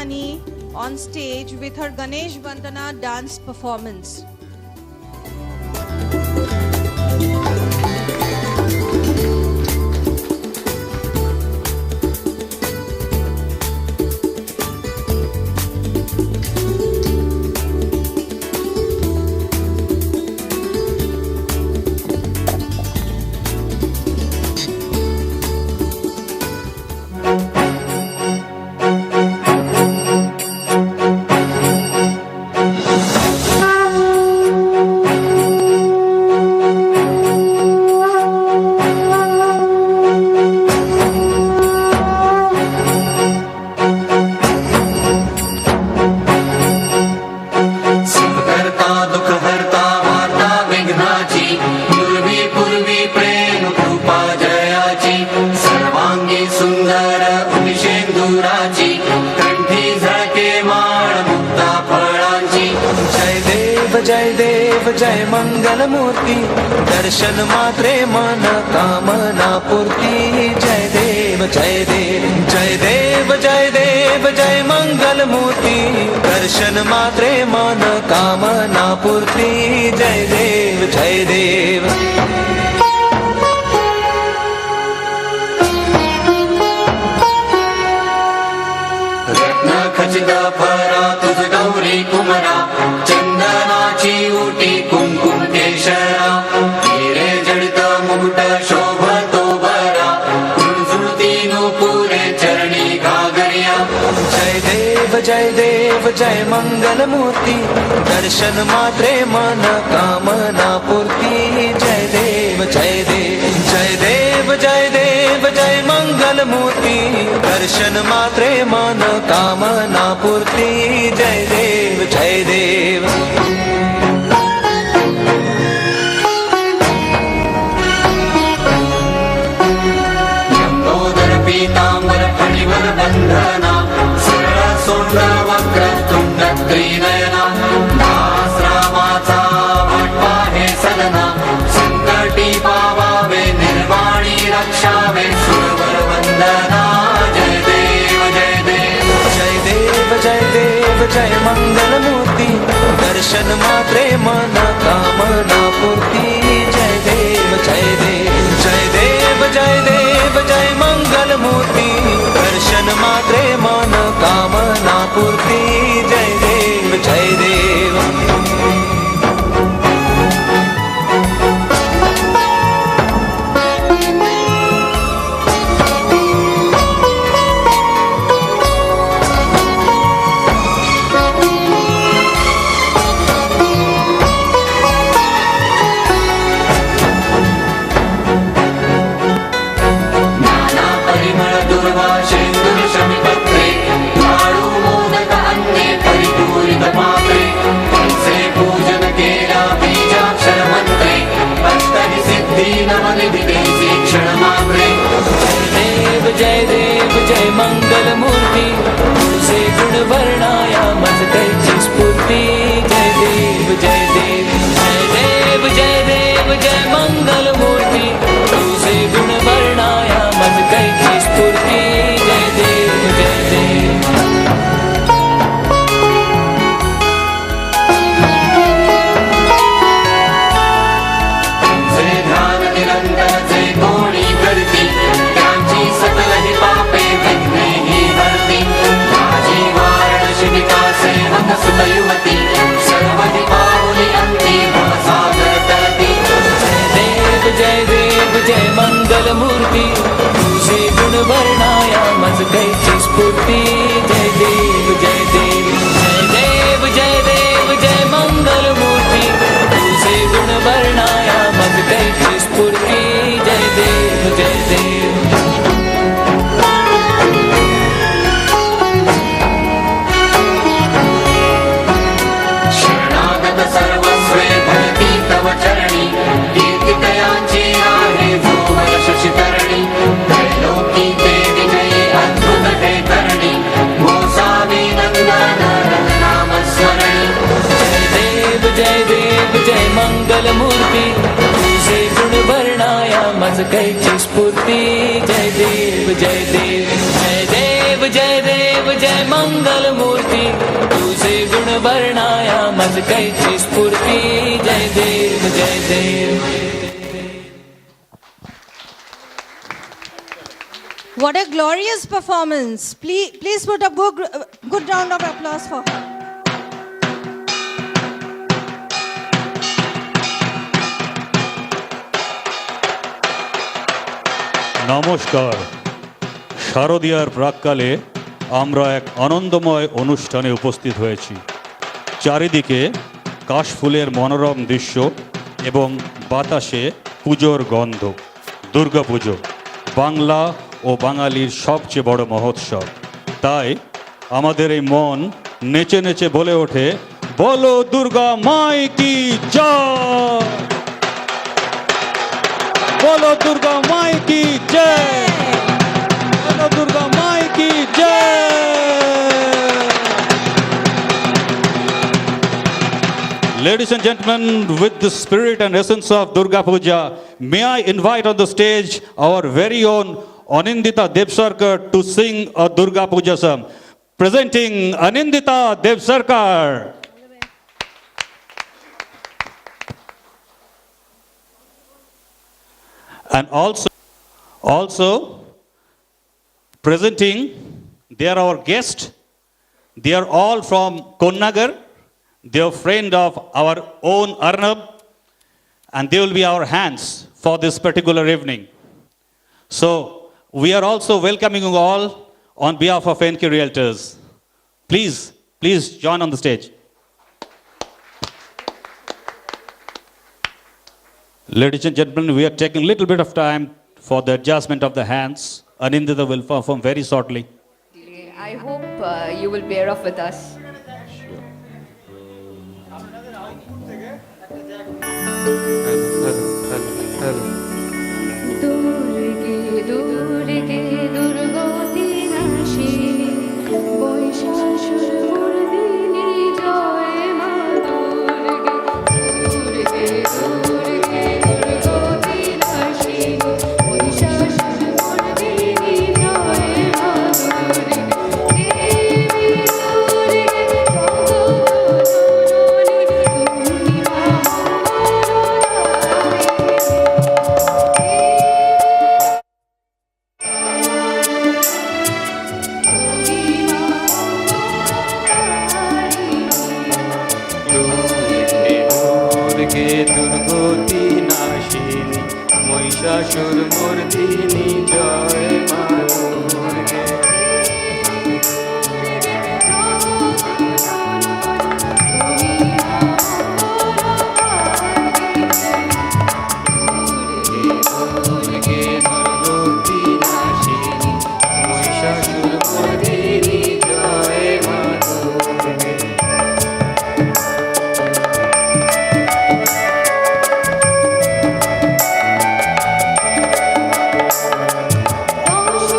Sani on stage with her Ganesh Vandana dance performance. जय देव जय मंगल मूर्ति दर्शन मात्रे मन कामना पूर्ति जय देव जय देव जय देव जय देव जय मंगल मूर्ति दर्शन मात्रे मन कामना पूर्ति जय देव जय देव खचित फरा तुझ गौरी कुमरा चंदनाची उटी कुंकुम केशरा हिरे जडित मुकुट शोभतो बरा झुळझुळती नूपुरे चरणी घागरिया जय देव जय मंगल मूर्ति दर्शन मात्रे मन कामना पूर्ति जय देव जय देव जय देव जय देव जय मंगल मूर्ति दर्शन मात्रे मन कामना पूर्ति जय देव जय देव लंबोदर पीतांबर फणिवर बंधना सरळ सोंड वक्र तुंड त्रिनयना दास रामाचा वाटवा हे सदना संकटी पावावे निर्वाणी रक्षावे सुरवर वंदना जय देव जय देव जय देव जय देव जय मंगल मूर्ति दर्शन मात्रे मन कामना पूर्ति जय देव जय देव जय देव जय देव जय मंगल मूर्ति दर्शन मात्रे मन कामना पूर्ति जय देव जय देव जय देव जय मंगल मूर्ति तुझे गुण वर्णाया मज कैची स्फूर्ति जय देव जय देव जय देव जय देव जय मंगल मूर्ति तुझे गुण वर्णाया मज कैची स्फूर्ति जय देव जय देव युवती सर्वधि पावनी अंती भवसागर तरती जय देव जय मंगल मूर्ति तुझे गुण वर्णाया मज कैची स्फूर्ति जय देव जय देव जय देव जय देव जय मंगल मूर्ति तुझे गुण वर्णाया मज कैची स्फूर्ति जय देव जय देव सर्वस्वे भवती तव चरणी कीर्तितयांची आहे जोवर शशितरणी त्रैलोकी ते विजयी अद्भुत हे करणी गोसावी नंदन नाम स्मरणी जय देव जय मंगल मूर्ति तुझे गुण वर्णाया मज कैची स्फूर्ति जय देव जय देव जय देव जय देव जय मंगल मूर्ती तुझे गुण वर्णाया मज कैची स्फूर्ती जय देव जय देव. What a glorious performance. Please put a good round of applause for her. নমস্কার। শারদীয়ার প্রাক্কালে আমরা এক আনন্দময় অনুষ্ঠানে উপস্থিত হয়েছি। চারিদিকে কাশফুলের মনোরম দৃশ্য এবং বাতাসে পুজোর গন্ধ। দুর্গাপুজো বাংলা ও বাঙালির সবচেয়ে বড় মহোৎসব। তাই আমাদের এই মন নেচে নেচে বলে ওঠে, বলো দুর্গা মাই কি জয়, बोलो दुर्गा माई की जय, बोलो दुर्गा माई की जय. Ladies and gentlemen, with the spirit and essence of Durga Puja, may I invite on the stage our very own Anindita Devsarkar to sing a Durga Puja song. Presenting Anindita Devsarkar. And also presenting, they are our guests. They are all from Konnagar. They are friend of our own Arnab, and they will be our hands for this particular evening. So we are also welcoming you all on behalf of NK Realtors. Please join on the stage. Ladies and gentlemen, we are taking a little bit of time for the adjustment of the hands. Anindita will perform very shortly. I hope you will bear off with us. দুর্গে দুর্গে দুর্গতি নাশিনী মহিষাসুর মর্দিনী জয় মা দুর্গে দুর্গে দুর্গতি নাশিনী মহিষাসুর মর্দিনী জয় মা দুর্গে দেবী দুর্গে জগৎজননী তুমি মা দুর্গে দুর্গতি নাশিনী মহিষাসুর মর্দিনী জয় মা দুর্গে. দুর্গে দুর্গতি নাশিনী মহিষাসুর মর্দিনী জয় মা দুর্গে. দশ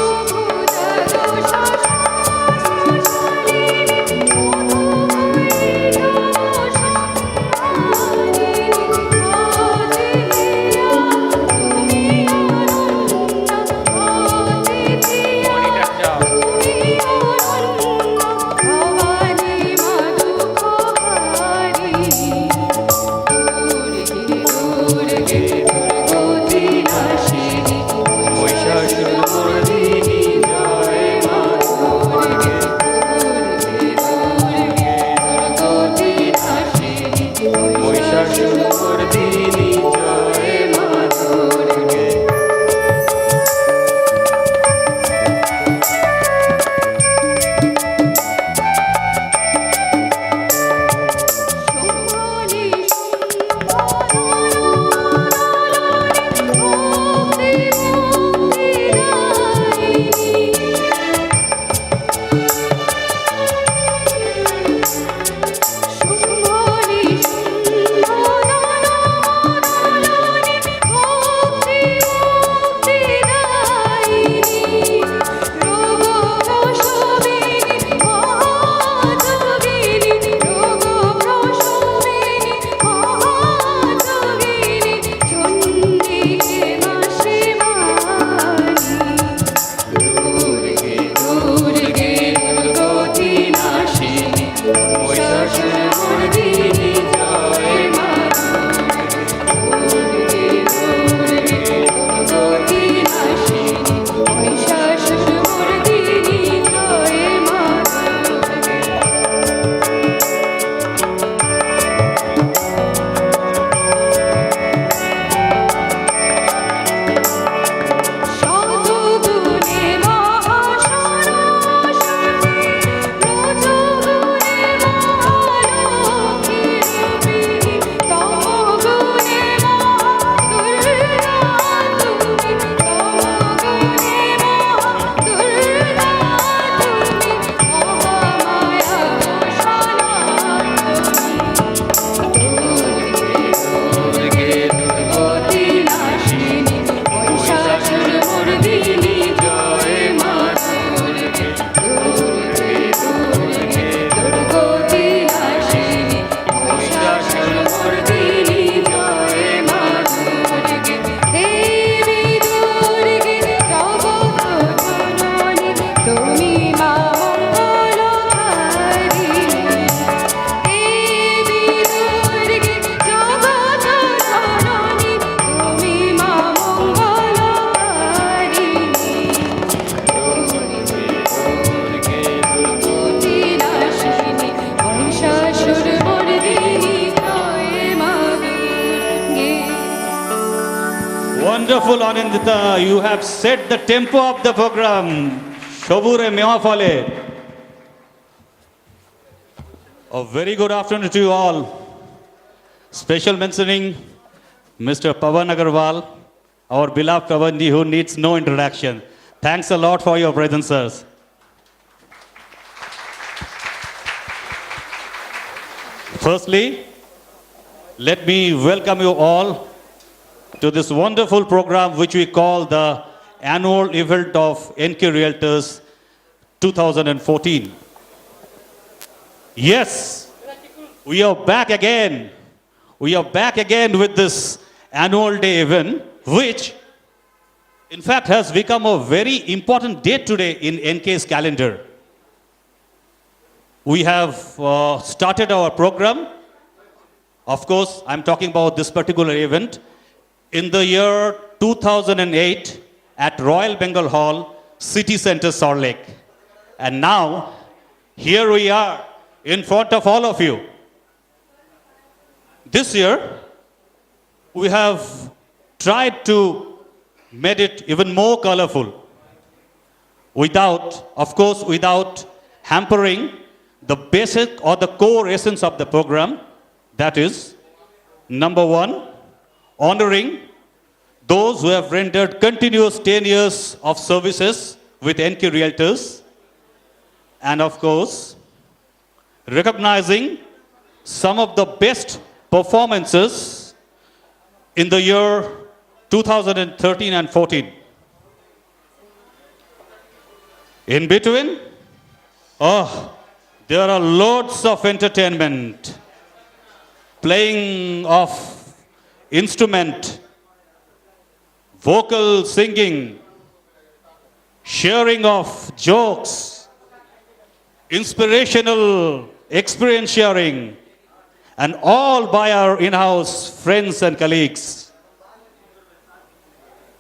Wonderful, Anindita. You have set the tempo of the program. Shobure Mewafale. A very good afternoon to you all. Special mentioning Mr. Pawan Agarwal, our beloved Pawanji, who needs no introduction. Thanks a lot for your presence, sirs. Firstly, let me welcome you all to this wonderful program which we call the annual event of NK Realtors 2014. Yes, we are back again. We are back again with this annual day event, which in fact has become a very important date today in NK's calendar. We have started our program. Of course, I'm talking about this particular event in the year 2008 at Royal Bengal Hall, City Center, Salt Lake. And now, here we are in front of all of you. This year, we have tried to make it even more colorful without hampering the basic or the core essence of the program. That is, number one, honoring those who have rendered continuous 10 years of services with NK Realtors. And of course, recognizing some of the best performances in the year 2013 and 14. In between, there are loads of entertainment, playing of instrument, vocal singing, sharing of jokes, inspirational experience sharing, and all by our in-house friends and colleagues.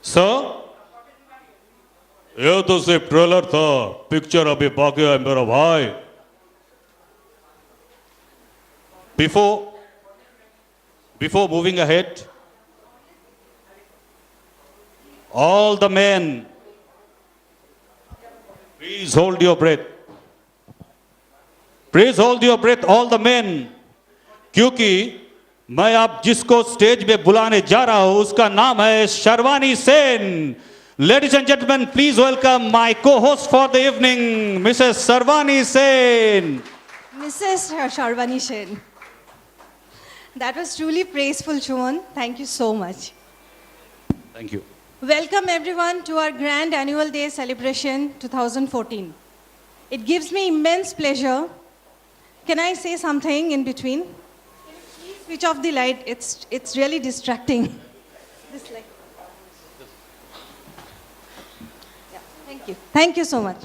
So, ये तो सिर्फ trailer था, picture अभी बाकी है मेरा भाई. Before moving ahead, all the men, please hold your breath. Please hold your breath, all the men, क्योंकि मैं आप जिसको स्टेज पे बुलाने जा रहा हूं उसका नाम है Sharvani Sen. Ladies and gentlemen, please welcome my co-host for the evening, Mrs. Sarvani Sen. Mrs. Sharvani Sen. That was truly praiseful, Chuman. Thank you so much. Thank you. Welcome everyone to our grand annual day celebration 2014. It gives me immense pleasure. Can I say something in between? Please switch off the light. It's really distracting. This light. Yeah, thank you. Thank you so much.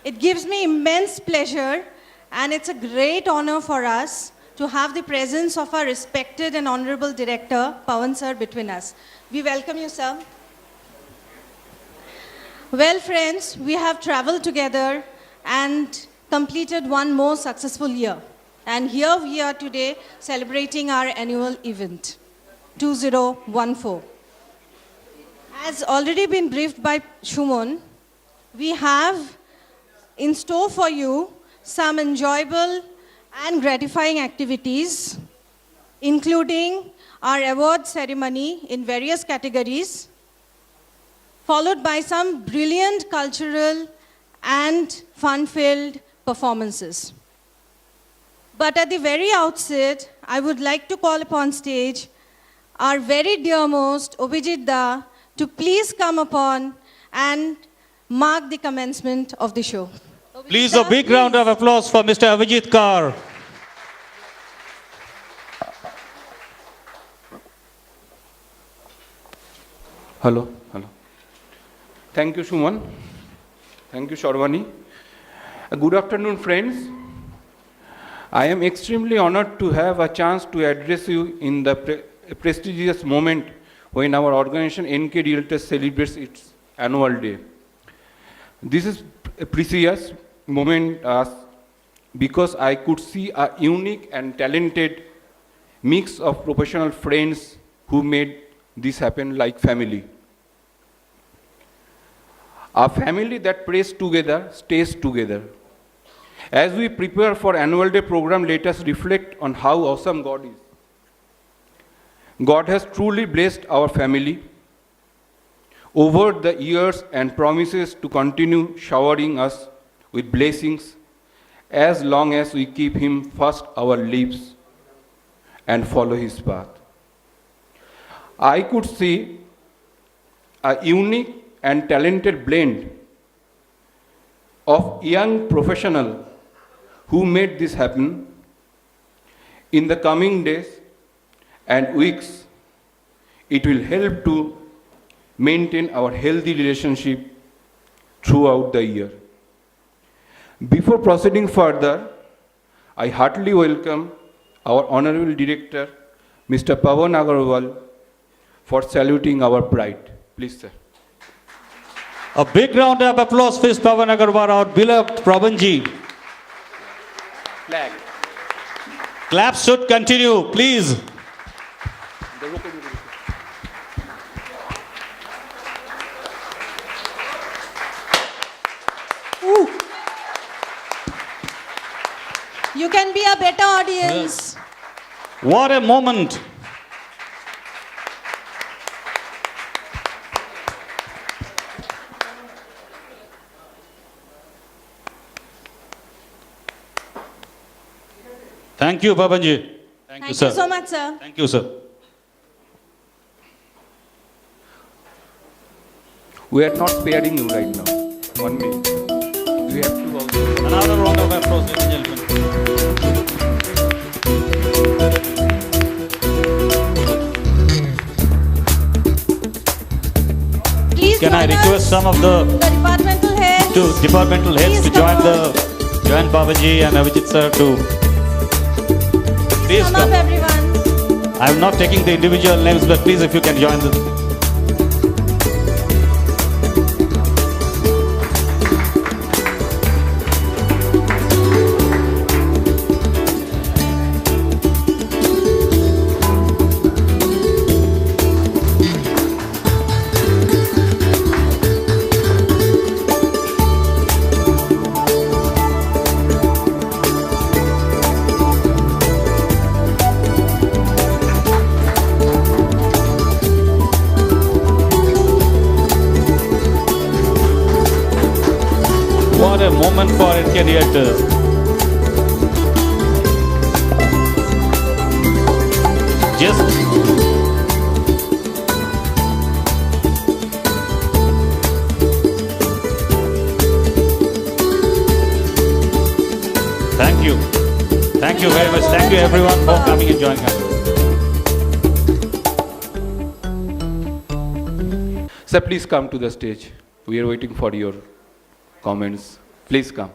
It gives me immense pleasure and it's a great honor for us to have the presence of our respected and honorable director, Pawan sir, between us. We welcome you, sir. Well, friends, we have traveled together and completed one more successful year. And here we are today celebrating our annual event, 2014. As already been briefed by Shumon, we have in store for you some enjoyable and gratifying activities, including our award ceremony in various categories, followed by some brilliant cultural and fun-filled performances. But at the very outset, I would like to call upon stage our very dearmost Abhijit Da to please come upon and mark the commencement of the show. Please a big round of applause for Mr. Avijit Kar. Hello. Thank you, Shuman. Thank you, Sharwani. Good afternoon, friends. I am extremely honored to have a chance to address you in the prestigious moment when our organization NK Realtors celebrates its annual day. This is a precious moment because I could see a unique and talented mix of professional friends who made this happened like family. A family that prays together stays together. As we prepare for annual day program, let us reflect on how awesome God is. God has truly blessed our family over the years and promises to continue showering us with blessings as long as we keep Him first our lips and follow His path. I could see a unique and talented blend of young professionals who made this happen. In the coming days and weeks, it will help to maintain our healthy relationship throughout the year. Before proceeding further, I heartily welcome our Honorable Director, Mr. Pawan Agarwal, for saluting our bride. Please, sir. A big round of applause for Pawan Agarwal, our beloved Pawanji. Flag. Claps should continue, please. You can be a better audience. What a moment. Thank you, Pawanji. Thank you, sir. so much, sir. Thank you, sir. We are not sparing you right now. 1 minute. We have to also. Another round of applause, ladies and gentlemen. Please Can I join request us, some of the departmental heads. departmental heads Please to join come join Pawanji and Avijit sir to please Come up, come. everyone. I'm not taking the individual names, but please if you can join them. What a moment for Indian theatres. Just thank you. Thank you very much. Thank you everyone for coming and joining us. Sir, please come to the stage. We are waiting for your comments. Please come.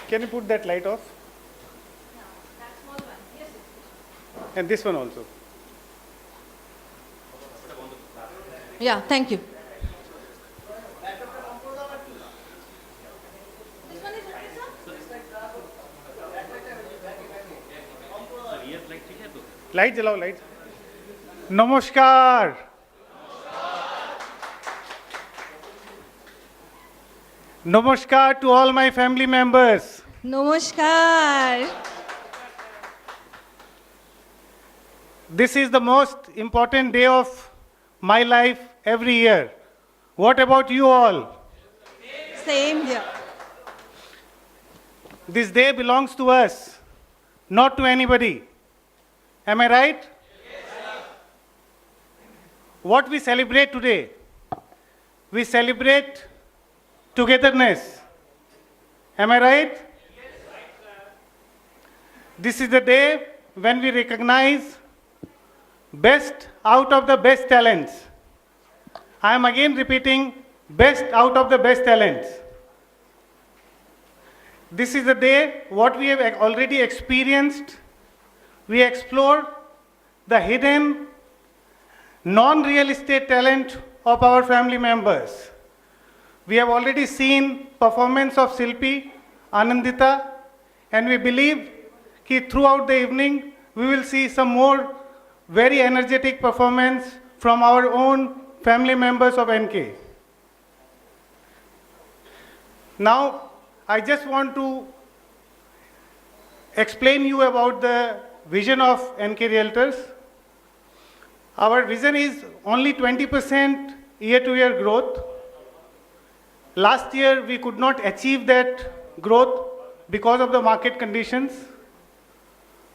Can you put that light off? And this one also. Yeah, thank you. Light जलाओ light नमस्कार नमस्कार to all my family members. Namaskar. This is the most important day of my life every year. What about you all? Same here. This day belongs to us, not to anybody. Am I right? What we celebrate today? We celebrate togetherness. Am I right? This is the day when we recognize best out of the best talents. I am again repeating, best out of the best talents. This is the day what we have already experienced. We explore the hidden non-real estate talent of our family members. We have already seen performance of Silpi, Anandita, and we believe that throughout the evening we will see some more very energetic performance from our own family members of NK. Now, I just want to explain you about the vision of NK Realtors. Our vision is only 20% year-to-year growth. Last year, we could not achieve that growth because of the market conditions.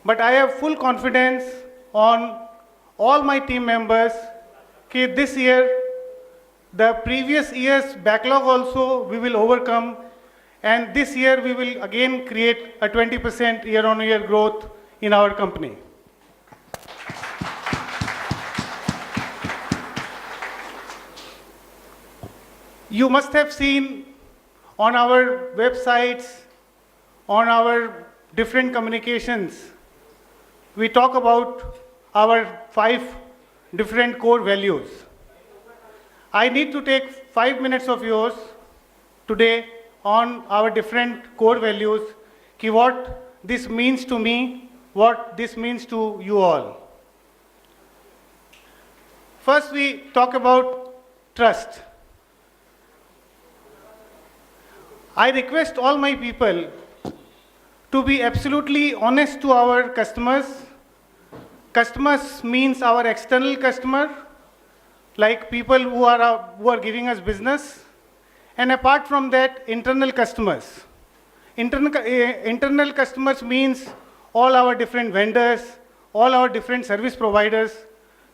But I have full confidence on all my team members that this year, the previous year's backlog also we will overcome, and this year we will again create a 20% year-on-year growth in our company. You must have seen on our websites, on our different communications, we talk about our 5 different core values. I need to take 5 minutes of yours today on our different core values, what this means to me, what this means to you all. First, we talk about trust. I request all my people to be absolutely honest to our customers. Customers means our external customer, like people who are giving us business, and apart from that, internal customers. Internal customers means all our different vendors, all our different service providers.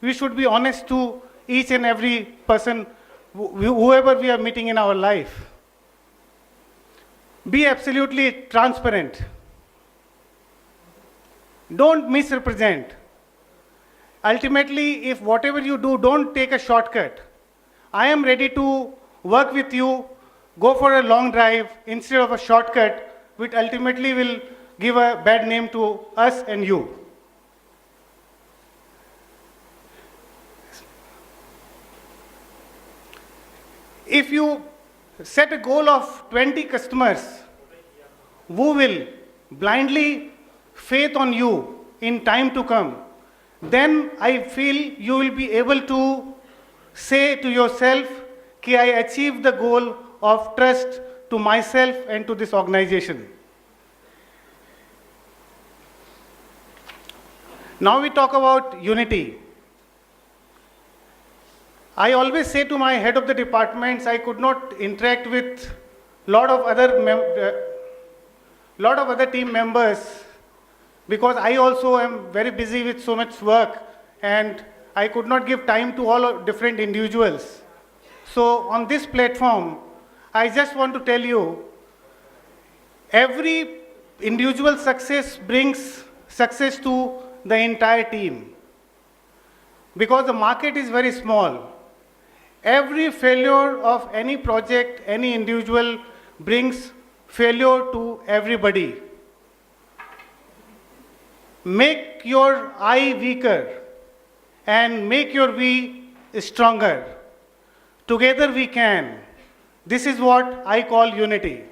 We should be honest to each and every person, whoever we are meeting in our life. Be absolutely transparent. Don't misrepresent. Ultimately, if whatever you do, don't take a shortcut. I am ready to work with you, go for a long drive instead of a shortcut, which ultimately will give a bad name to us and you. If you set a goal of 20 customers who will blindly faith on you in time to come, then I feel you will be able to say to yourself that I achieved the goal of trust to myself and to this organization. Now we talk about unity. I always say to my head of the departments, I could not interact with lot of other team members because I also am very busy with so much work and I could not give time to all different individuals. So on this platform, I just want to tell you, every individual success brings success to the entire team because the market is very small. Every failure of any project, any individual brings failure to everybody. Make your I weaker and make your we stronger. Together we can. This is what I call unity.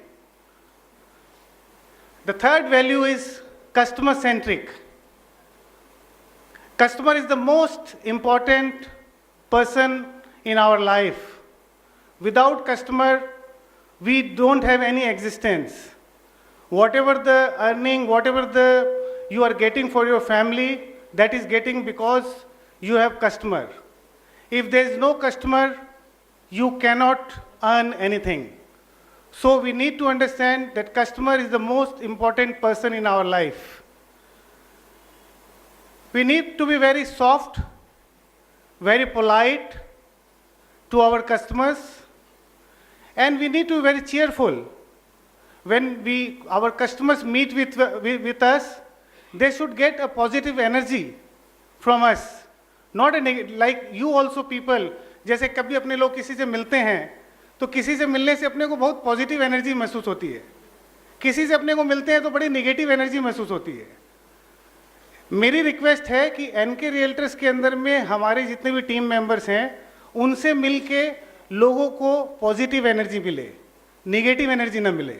The third value is customer-centric. Customer is the most important person in our life. Without customer, we don't have any existence. Whatever the earning, you are getting for your family, that is getting because you have customer. If there is no customer, you cannot earn anything. So we need to understand that customer is the most important person in our life. We need to be very soft, very polite to our customers, and we need to be very cheerful. When our customers meet with us, they should get a positive energy from us. Not a negative, like you also people, जैसे कभी अपने लोग किसी से मिलते हैं तो किसी से मिलने से अपने को बहुत पॉजिटिव एनर्जी महसूस होती है, किसी से अपने को मिलते हैं तो बड़ी नेगेटिव एनर्जी महसूस होती है. मेरी रिक्वेस्ट है कि एनके रियल्टर्स के अंदर में हमारे जितने भी टीम मेंबर्स हैं उनसे मिलके लोगों को पॉजिटिव एनर्जी मिले, नेगेटिव एनर्जी ना मिले.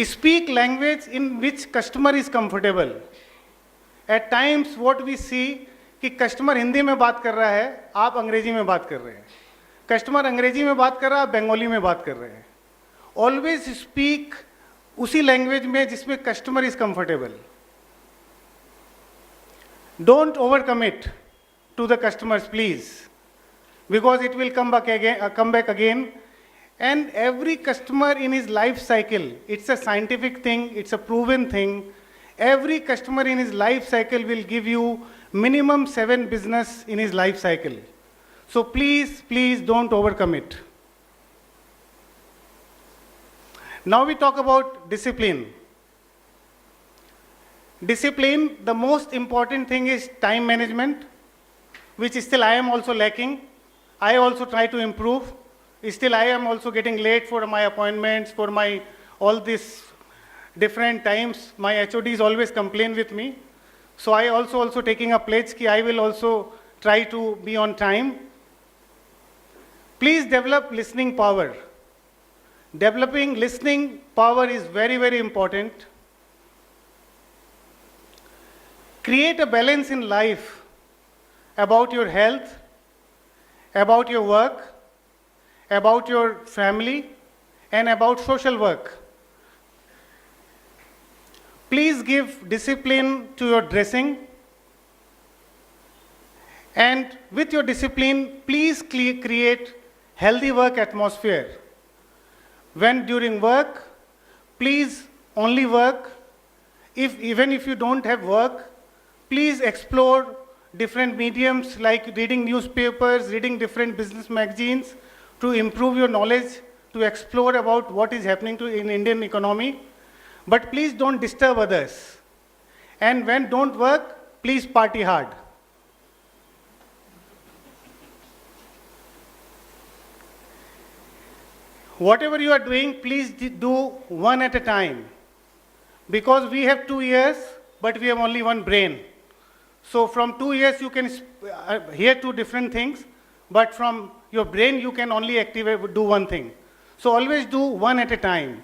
Speak language in which customer is comfortable. At times what we see कि कस्टमर हिंदी में बात कर रहा है, आप अंग्रेजी में बात कर रहे हैं. कस्टमर अंग्रेजी में बात कर रहा है, आप बंगाली में बात कर रहे हैं. ऑलवेज स्पीक उसी लैंग्वेज में जिसमें customer is comfortable. Don't over commit to the customers please, because it will come back again. And every customer in his life cycle, it's a scientific thing, it's a proven thing. Every customer in his life cycle will give you minimum 7 business in his life cycle. So please don't overcommit. Now we talk about discipline. Discipline, the most important thing is time management, which still I am also lacking. I also try to improve. Still I am also getting late for my appointments, for my all these different times. My HODs always complain with me. So I also taking a pledge कि I will also try to be on time. Please develop listening power. Developing listening power is very, very important. Create a balance in life about your health, about your work, about your family, and about social work. Please give discipline to your dressing. And with your discipline, please create healthy work atmosphere. When during work, please only work. Even if you don't have work, please explore different mediums like reading newspapers, reading different business magazines to improve your knowledge, to explore about what is happening in Indian economy. But please don't disturb others. And when don't work, please party hard. Whatever you are doing, please do one at a time. Because we have 2 ears, but we have only one brain. So from 2 ears you can hear 2 different things, but from your brain you can only do one thing. So always do one at a time.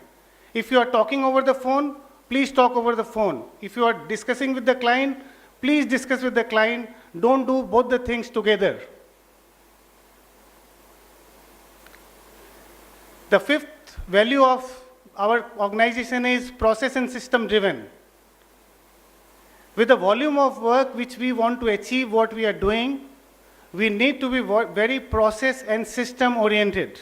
If you are talking over the phone, please talk over the phone. If you are discussing with the client, please discuss with the client. Don't do both the things together. The 5th value of our organization is process and system driven. With the volume of work which we want to achieve what we are doing, we need to be very process and system oriented.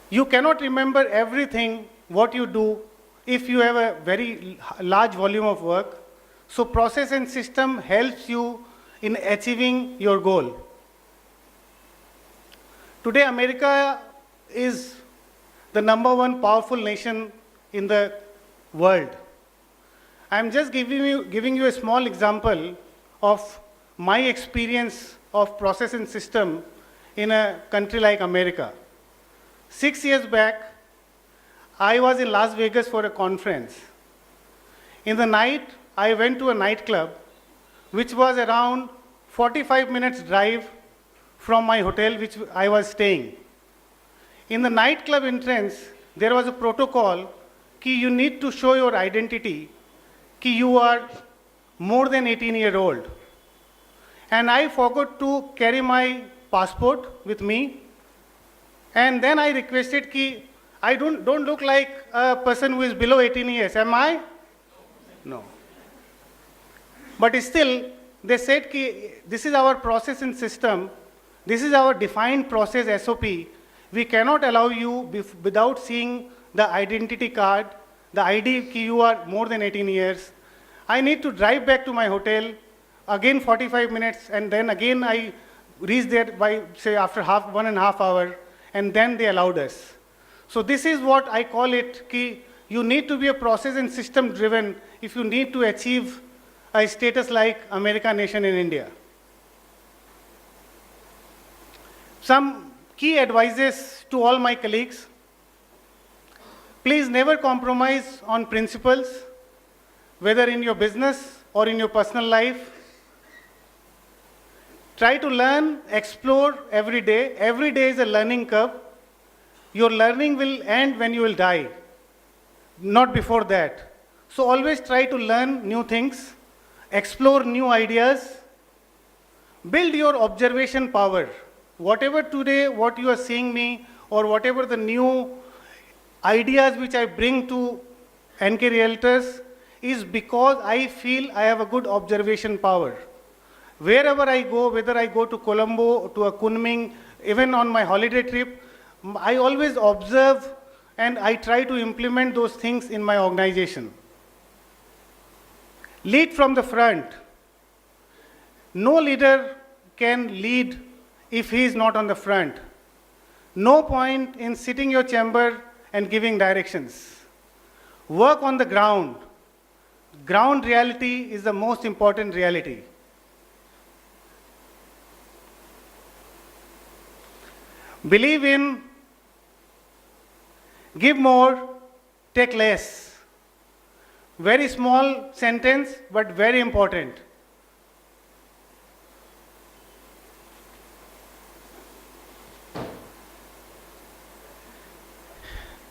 You cannot remember everything what you do if you have a very large volume of work. So process and system helps you in achieving your goal. Today America is the #1 powerful nation in the world. I am just giving you a small example of my experience of process and system in a country like America. 6 years back, I was in Las Vegas for a conference. In the night, I went to a nightclub, which was around 45 minutes drive from my hotel, which I was staying. In the nightclub entrance, there was a protocol कि you need to show your identity, कि you are more than 18-year-old. And I forgot to carry my passport with me. And then I requested कि I don't look like a person who is below 18 years, am I? No. But still, they said कि this is our process and system, this is our defined process SOP. We cannot allow you without seeing the identity card, the ID कि you are more than 18 years. I need to drive back to my hotel, again 45 minutes, and then again I reached there by, say, after 1.5 hours, and then they allowed us. So this is what I call it, कि you need to be a process and system driven if you need to achieve a status like American nation in India. Some key advices to all my colleagues. Please never compromise on principles, whether in your business or in your personal life. Try to learn, explore every day. Every day is a learning curve. Your learning will end when you will die, not before that. So always try to learn new things, explore new ideas, build your observation power. Whatever today, what you are seeing me, or whatever the new ideas which I bring to NK Realtors is because I feel I have a good observation power. Wherever I go, whether I go to Colombo, to a Kunming, even on my holiday trip, I always observe and I try to implement those things in my organization. Lead from the front. No leader can lead if he is not on the front. No point in sitting your chamber and giving directions. Work on the ground. Ground reality is the most important reality. Believe in, give more, take less. Very small sentence, but very important.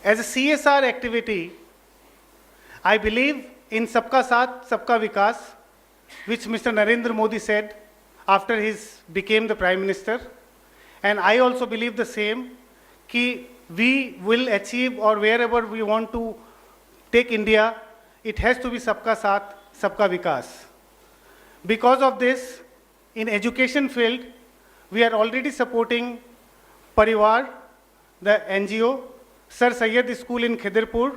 As a CSR activity, I believe in Sabka Saath, Sabka Vikas, which Mr. Narendra Modi said after he became the Prime Minister. And I also believe the same, कि we will achieve or wherever we want to take India, it has to be Sabka Saath, Sabka Vikas. Because of this, in education field, we are already supporting Parivar, the NGO, Sir Sayyid School in Khidirpur,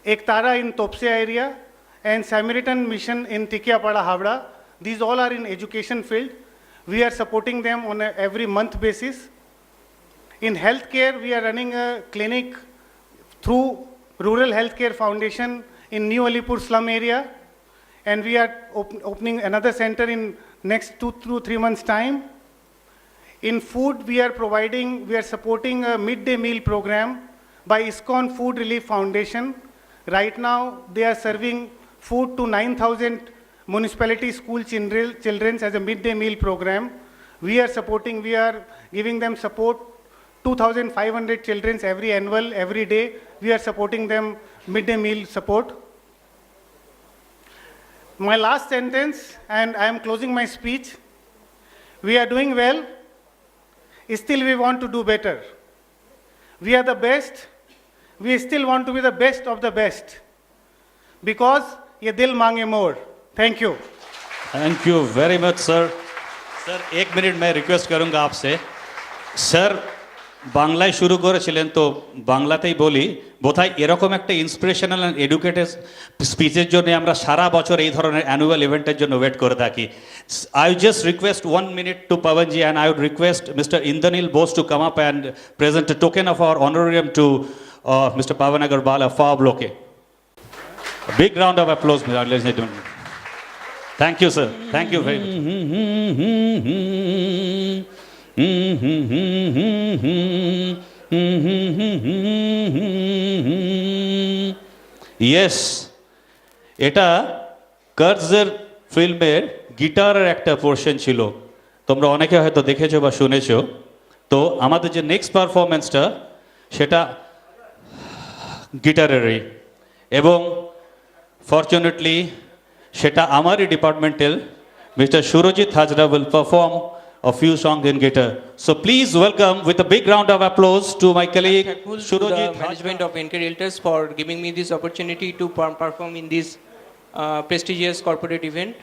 Ektara in Topse area, and Samaritan Mission in Tikiapada, Havda. These all are in education field. We are supporting them on a every month basis. In healthcare, we are running a clinic through Rural Healthcare Foundation in New Alipur slum area, and we are opening another center in next 2 to 3 months' time. In food, we are supporting a midday meal program by ISKCON Food Relief Foundation. Right now, they are serving food to 9,000 municipality school children as a midday meal program. We are giving them support, 2,500 children every day. We are supporting them midday meal support. My last sentence, and I am closing my speech. We are doing well, still we want to do better. We are the best, we still want to be the best of the best. Because ye dil mange more. Thank you. Thank you very much sir. Sir 1 minute मैं request करूंगा आपसे. Sir বাংলায় শুরু করেছিলেন, তো বাংলাতেই বলি. বোধহয় এরকম একটা ইন্সপিরেশনাল অ্যান্ড এডুকেটেড স্পিচের জন্য আমরা সারা বছর এই ধরনের অ্যানুয়াল ইভেন্টের জন্য ওয়েট করে থাকি. I just request 1 minute to Pavanji, and I would request mister Indranil Bose to come up and present a token of our honorarium to mister Pavan Agarwal of Far Bloke. A big round of applause, ladies and gentlemen. Thank you, sir. Thank you very much. Yes, এটা কার্জের ফিল্মের গিটারের একটা portion ছিল, তোমরা অনেকে হয়তো দেখেছো বা শুনেছো. তো আমাদের যে নেক্সট পারফরমেন্সটা সেটা গিটারেরই, এবং ফর্চুনেটলি সেটা আমারই departmental mister Surajit Hazra will perform a few songs in guitar. So please welcome with a big round of applause to my colleague Thankful to Surojit the management of NK Realtors for giving me this opportunity to perform in this prestigious corporate event.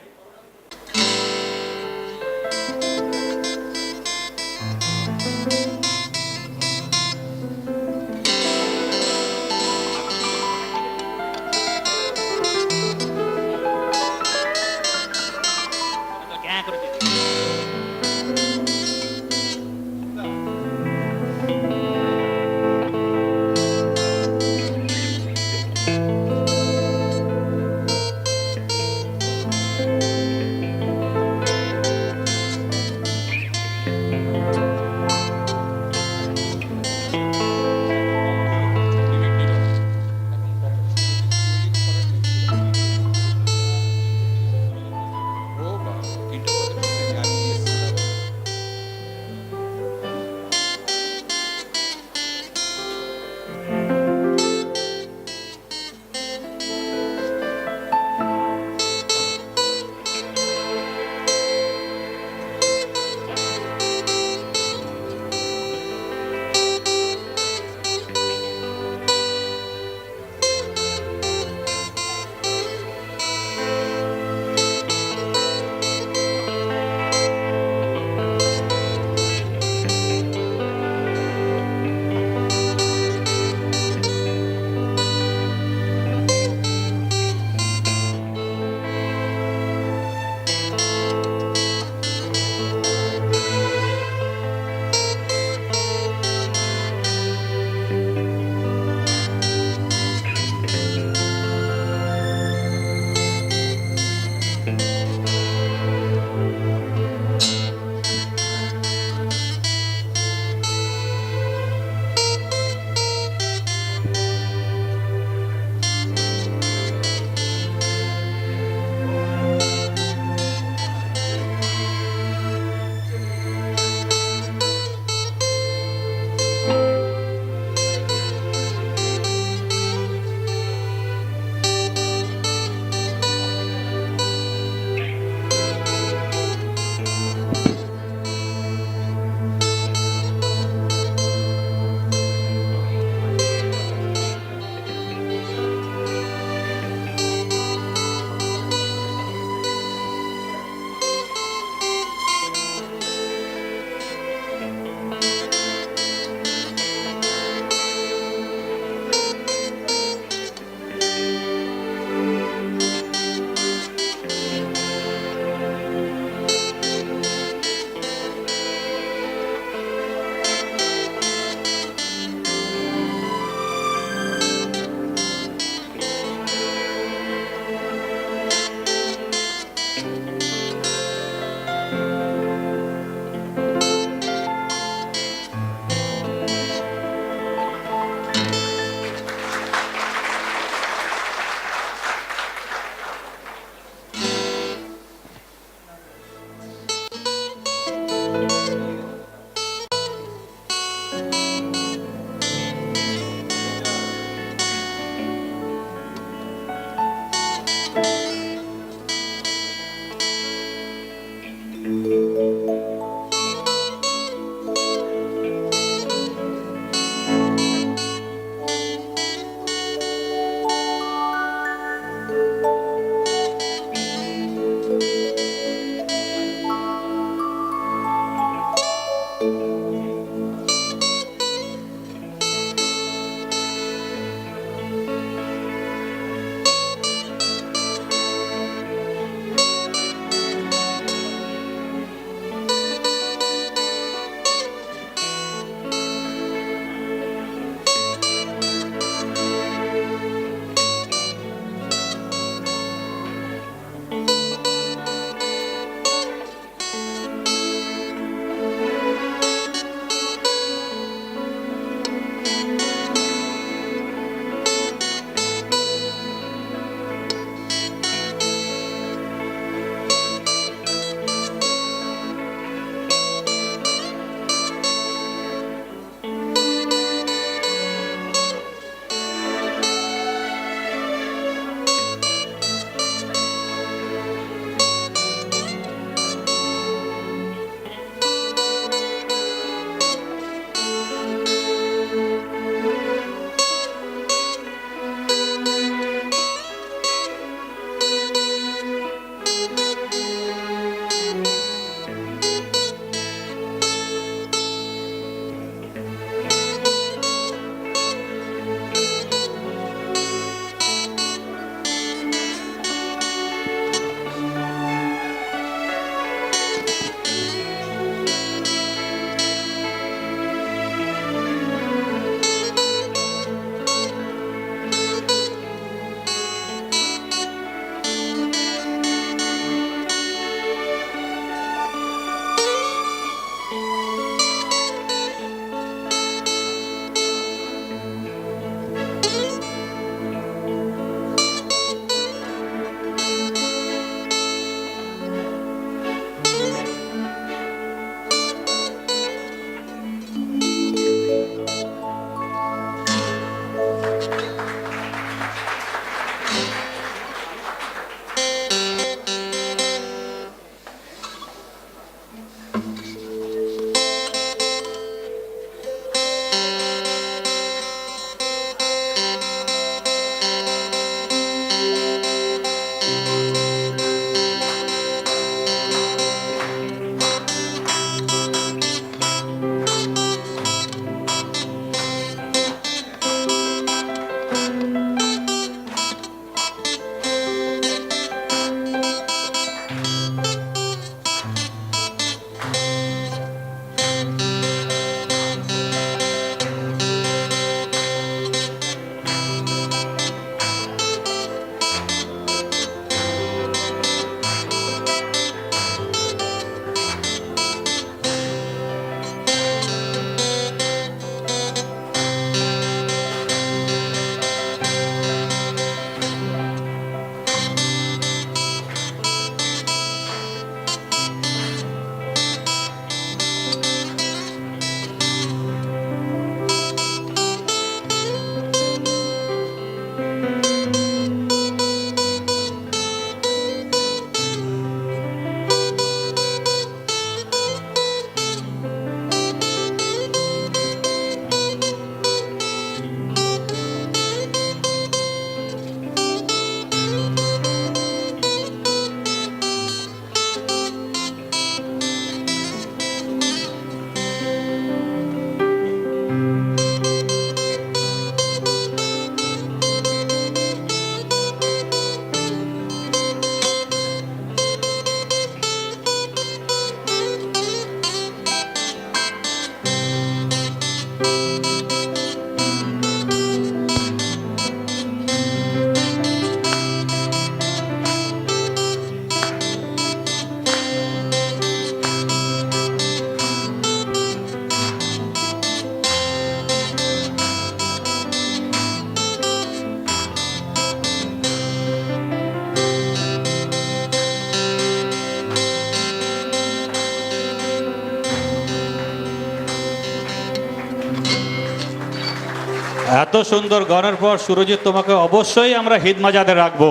এত সুন্দর গানের পর সুরজিৎ তোমাকে অবশ্যই আমরা হিদ মাজাতে রাখবো।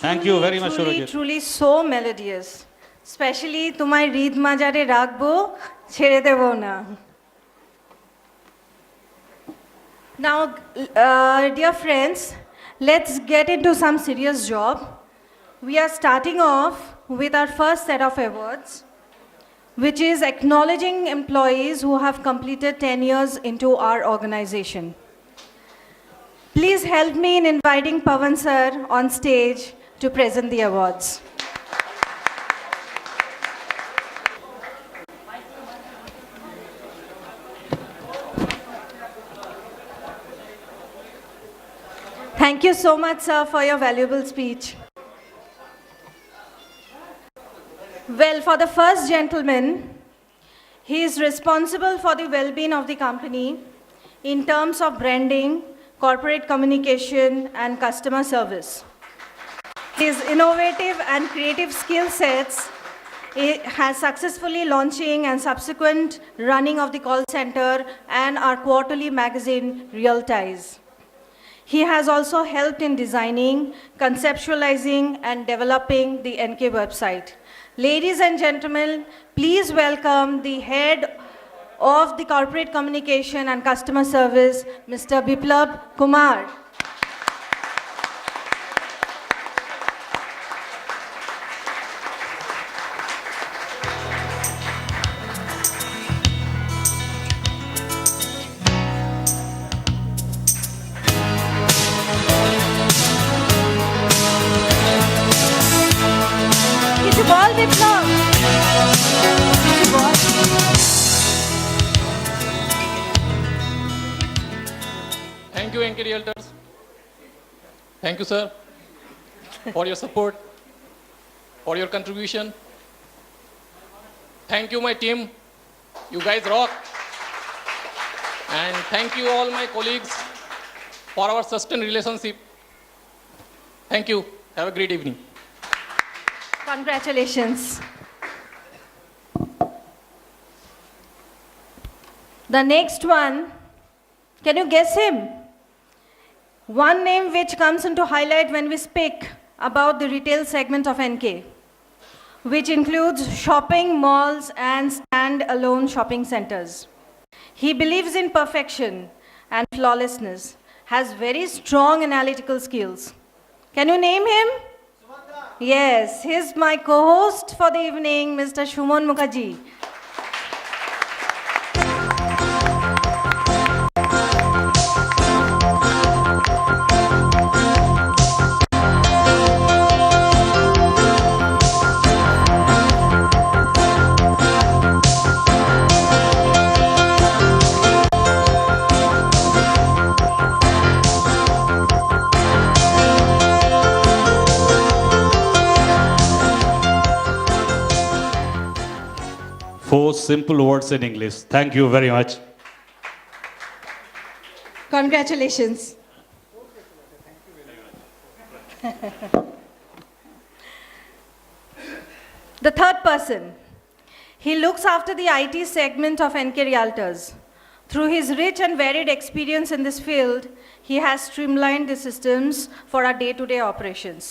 Thank you very much Surajit. Truly so melodious. Especially তোমায় রিদ মাজারে রাখবো, ছেড়ে দেব না। Now, dear friends, let's get into some serious job. We are starting off with our first set of awards, which is acknowledging employees who have completed 10 years into our organization. Please help me in inviting Pawan sir on stage to present the awards. Thank you so much, sir, for your valuable speech. Well, for the first gentleman, he is responsible for the well-being of the company in terms of branding, corporate communication, and customer service. His innovative and creative skill sets has successfully launching and subsequent running of the call center and our quarterly magazine, Real Ties. He has also helped in designing, conceptualizing, and developing the NK website. Ladies and gentlemen, please welcome the head of the corporate communication and customer service, Mr. Biplab Kumar. কিছু বল বিপ্লব, কিছু বল। Thank you, NK Realtors. Thank you, sir, for your support, for your contribution. Thank you, my team. You guys rock. And thank you, all my colleagues, for our sustained relationship. Thank you. Have a great evening. Congratulations. The next one, can you guess him? One name which comes into highlight when we speak about the retail segment of NK, which includes shopping malls and stand-alone shopping centers. He believes in perfection and flawlessness, has very strong analytical skills. Can you name him? Yes, he's my co-host for the evening, Mr. Shumon Mukherjee. Four simple words in English. Thank you very much. Congratulations. The third person, he looks after the IT segment of NK Realtors. Through his rich and varied experience in this field, he has streamlined the systems for our day-to-day operations.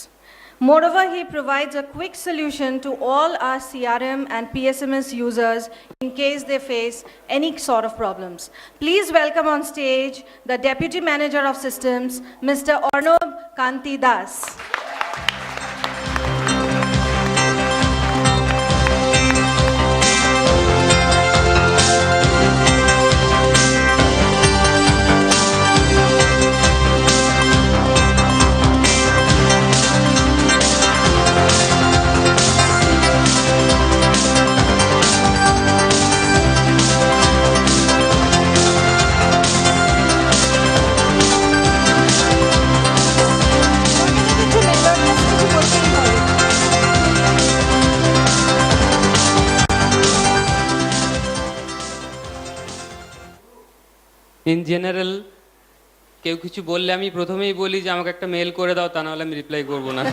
Moreover, he provides a quick solution to all our CRM and PSMS users in case they face any sort of problems. Please welcome on stage the Deputy Manager of Systems, Mr. Arnob Kanti Das. In general কেউ কিছু বললে আমি প্রথমেই বলি যে আমাকে একটা mail করে দাও, তা নাহলে আমি রিপ্লাই করব না।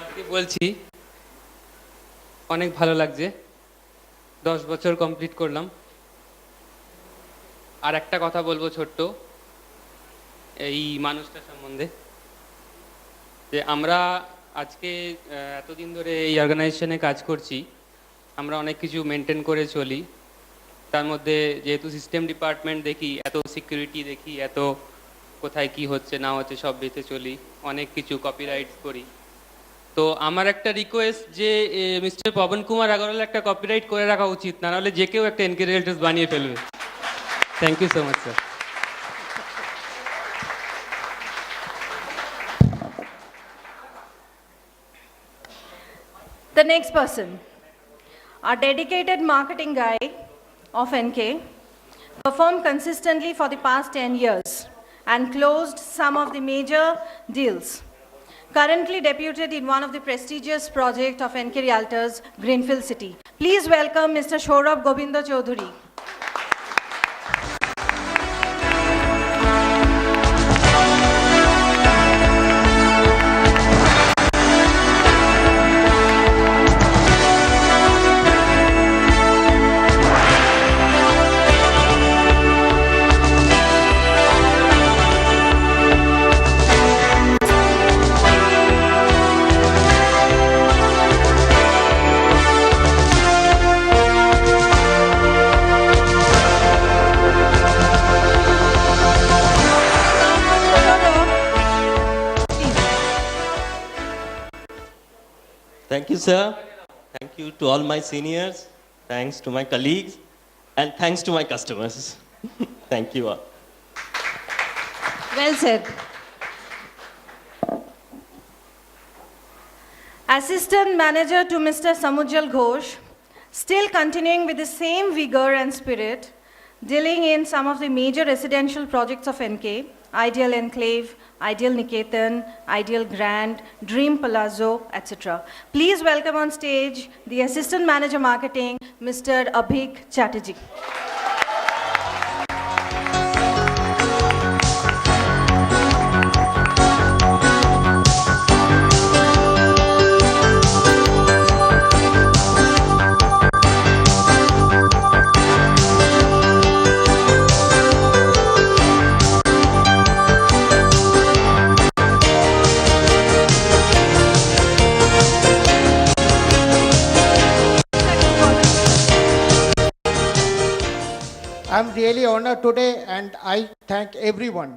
আজকে বলছি অনেক ভালো লাগছে, 10 বছর কমপ্লিট করলাম। আর একটা কথা বলবো ছোট্ট এই মানুষটার সম্বন্ধে, যে আমরা আজকে এতদিন ধরে এই অর্গানাইজেশনে কাজ করছি, আমরা অনেক কিছু মেনটেন করে চলি। তার মধ্যে যেহেতু সিস্টেম ডিপার্টমেন্ট দেখি, এত সিকিউরিটি দেখি, এত কোথায় কি হচ্ছে না হচ্ছে সব বেঁচে চলি, অনেক কিছু কপিরাইট করি। তো আমার একটা রিকোয়েস্ট যে মিস্টার পবন কুমার আগরওয়াল একটা কপিরাইট করে রাখা উচিত, না হলে যে কেউ একটা এনকে রিয়েলটার্স বানিয়ে ফেলবে। Thank you so much sir. The next person, our dedicated marketing guy of NK, performed consistently for the past 10 years and closed some of the major deals. Currently deputed in one of the prestigious projects of NK Realtors, Greenfield City. Please welcome Mr. Saurabh Govinda Chaudhary. Thank you, sir. Thank you to all my seniors. Thanks to my colleagues. And thanks to my customers. Thank you all. Well said. Assistant Manager to Mr. Samujjal Ghosh, still continuing with the same vigor and spirit, dealing in some of the major residential projects of NK, Ideal Enclave, Ideal Niketan, Ideal Grand, Dream Palazzo, etc. Please welcome on stage the Assistant Manager Marketing, Mr. Abhik Chatterjee. I'm really honored today and I thank everyone